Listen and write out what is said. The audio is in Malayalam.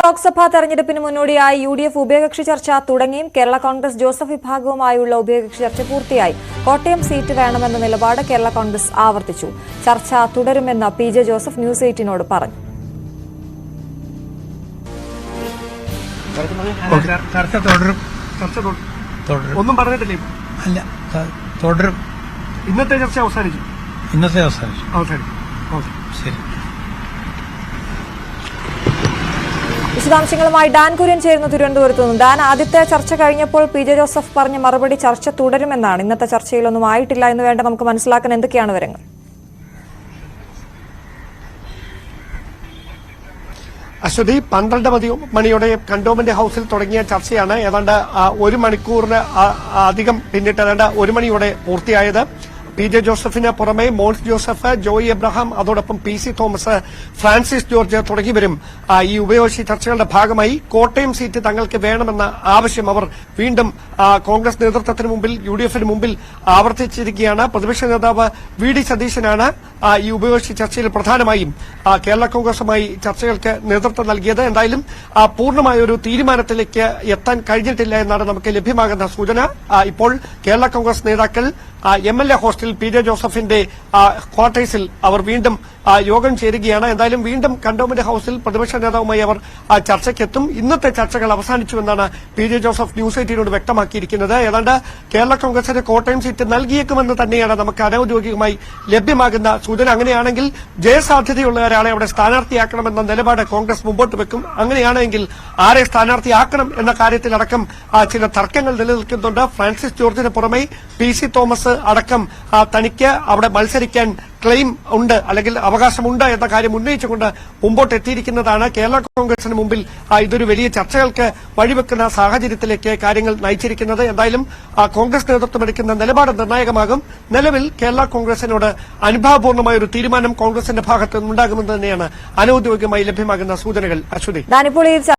ലോക്സഭാ തെരഞ്ഞെടുപ്പിന് മുന്നോടിയായി യുഡിഎഫ് ഉഭയകക്ഷി ചർച്ച തുടങ്ങിയും കേരള കോൺഗ്രസ് ജോസഫ് വിഭാഗവുമായുള്ള ഉഭയകക്ഷി ചർച്ച പൂർത്തിയായി. കോട്ടയം സീറ്റ് വേണമെന്ന നിലപാട് കേരള കോൺഗ്രസ് ആവർത്തിച്ചു. ചർച്ച തുടരുമെന്ന് പി.ജെ. ജോസഫ് ന്യൂസ് 18 പറഞ്ഞു. ഒന്നും പറഞ്ഞിട്ടില്ലേ? അല്ല, തുടരും. ഇന്നത്തെ ചർച്ച അവസാനിച്ചു. ശരി. വിശദാംശങ്ങളുമായി ഡാൻ കുര്യൻ ചേരുന്നു തിരുവനന്തപുരത്ത് നിന്ന്. ഡാൻ, ആദ്യത്തെ ചർച്ച കഴിഞ്ഞപ്പോൾ പി.ജെ. ജോസഫ് പറഞ്ഞ മറുപടി ചർച്ച തുടരുമെന്നാണ്. ഇന്നത്തെ ചർച്ചയിലൊന്നും ആയിട്ടില്ല എന്ന് വേണ്ട നമുക്ക് മനസ്സിലാക്കാൻ. എന്തൊക്കെയാണ് വിവരങ്ങൾ? അശ്വതി, 12 മണിയോടെ കണ്ടോൺമെന്റ് ഹൌസിൽ തുടങ്ങിയ ചർച്ചയാണ് ഏതാണ്ട് 1 മണിക്കൂറിന് അധികം പിന്നിട്ട് ഏതാണ്ട് 1 മണിയോടെ പൂർത്തിയായത്. പി.ജെ. ജോസഫിന് പുറമെ മോൻസ് ജോസഫ്, ജോയി എബ്രഹാം, അതോടൊപ്പം പി.സി. തോമസ്, ഫ്രാൻസിസ് ജോർജ് തുടങ്ങിയവരും ഈ ഉഭയകക്ഷി ചർച്ചകളുടെ ഭാഗമായി കോട്ടയം സീറ്റ് തങ്ങൾക്ക് വേണമെന്ന ആവശ്യം അവർ വീണ്ടും കോൺഗ്രസ് നേതൃത്വത്തിന് മുമ്പിൽ, യുഡിഎഫിന് മുമ്പിൽ ആവർത്തിച്ചിരിക്കുകയാണ്. പ്രതിപക്ഷ നേതാവ് വി.ഡി. സതീശനാണ് ഈ ഉഭയകക്ഷി ചർച്ചയിൽ പ്രധാനമായും കേരള കോൺഗ്രസുമായി ചർച്ചകൾക്ക് നേതൃത്വം നൽകിയത്. എന്തായാലും പൂർണ്ണമായ ഒരു തീരുമാനത്തിലേക്ക് എത്താൻ കഴിഞ്ഞിട്ടില്ല എന്നാണ് നമുക്ക് ലഭ്യമാകുന്ന സൂചന. ഇപ്പോൾ കേരള കോൺഗ്രസ് നേതാക്കൾ എംഎൽഎ ഹോസ്റ്റലിൽ പി.ജെ. ജോസഫിന്റെ ക്വാർട്ടേഴ്സിൽ അവർ വീണ്ടും യോഗം ചേരുകയാണ്. എന്തായാലും വീണ്ടും കണ്ടോൺമെന്റ് ഹൌസിൽ പ്രതിപക്ഷ നേതാവുമായി അവർ ചർച്ചയ്ക്കെത്തും. ഇന്നത്തെ ചർച്ചകൾ അവസാനിച്ചുവെന്നാണ് പി.ജെ. ജോസഫ് ന്യൂസ് 18 വ്യക്തമാക്കിയിരിക്കുന്നത്. ഏതാണ്ട് കേരള കോൺഗ്രസിന് കോട്ടയം സീറ്റ് നൽകിയേക്കുമെന്ന് തന്നെയാണ് നമുക്ക് അനൌദ്യോഗികമായി ലഭ്യമാകുന്ന സൂചന. അങ്ങനെയാണെങ്കിൽ ജയസാധ്യതയുള്ള ഒരാളെ അവിടെ സ്ഥാനാർത്ഥിയാക്കണമെന്ന നിലപാട് കോൺഗ്രസ് മുമ്പോട്ട് വെക്കും. അങ്ങനെയാണെങ്കിൽ ആരെ സ്ഥാനാർത്ഥിയാക്കണം എന്ന കാര്യത്തിലടക്കം ചില തർക്കങ്ങൾ നിലനിൽക്കുന്നുണ്ട്. ഫ്രാൻസിസ് ജോർജിന് പുറമെ പി.സി. തോമസ് അടക്കം തനിക്ക് അവിടെ മത്സരിക്കാൻ ക്ലെയിം ഉണ്ട് അല്ലെങ്കിൽ അവകാശമുണ്ട് എന്ന കാര്യം ഉന്നയിച്ചുകൊണ്ട് മുമ്പോട്ടെത്തിയിരിക്കുന്നതാണ്. കേരള കോൺഗ്രസിന് മുമ്പിൽ ഇതൊരു വലിയ ചർച്ചകൾക്ക് വഴിവെക്കുന്ന സാഹചര്യത്തിലേക്ക് കാര്യങ്ങൾ നയിച്ചിരിക്കുന്നത്. എന്തായാലും കോൺഗ്രസ് നേതൃത്വം എടുക്കുന്ന നിലപാട് നിർണായകമാകും. നിലവിൽ കേരള കോൺഗ്രസിനോട് അനുഭാവപൂർണ്ണമായ ഒരു തീരുമാനം കോൺഗ്രസിന്റെ ഭാഗത്ത് നിന്നുണ്ടാകുമെന്ന് തന്നെയാണ് അനൌദ്യോഗികമായി ലഭ്യമാകുന്ന സൂചനകൾ. അശ്വതി.